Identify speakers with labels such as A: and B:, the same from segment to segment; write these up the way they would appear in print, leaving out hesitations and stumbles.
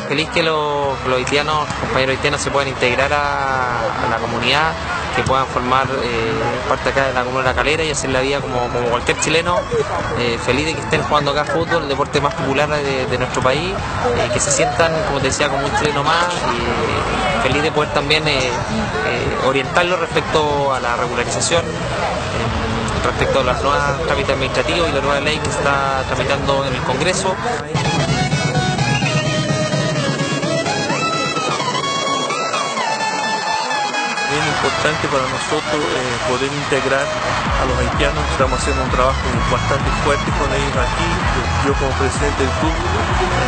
A: Feliz que los haitianos, compañeros haitianos, se puedan integrar a la comunidad, que puedan formar parte acá de la comuna de La Calera y hacer la vida como cualquier chileno. Feliz de que estén jugando acá fútbol, el deporte más popular de nuestro país, que se sientan, como te decía, como un chileno más, y feliz de poder también orientarlos respecto a la regularización, respecto a los nuevos trámites administrativos y la nueva ley que se está tramitando en el Congreso.
B: Bien importante para nosotros poder integrar a los haitianos. Estamos haciendo un trabajo bastante fuerte con ellos aquí. Yo como presidente del club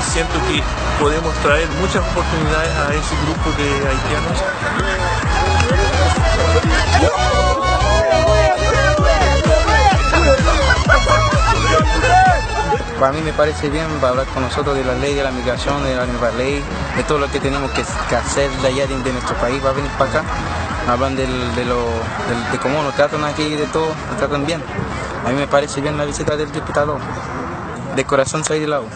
B: siento que podemos traer muchas oportunidades a ese grupo de haitianos.
C: Para mí me parece bien para hablar con nosotros de la ley de la migración, de la nueva ley, de todo lo que tenemos que hacer de allá de nuestro país, va a venir para acá. Hablan de cómo nos tratan aquí, de todo, nos tratan bien. A mí me parece bien la visita del diputado. De corazón soy de lado.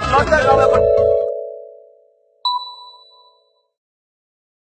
D: No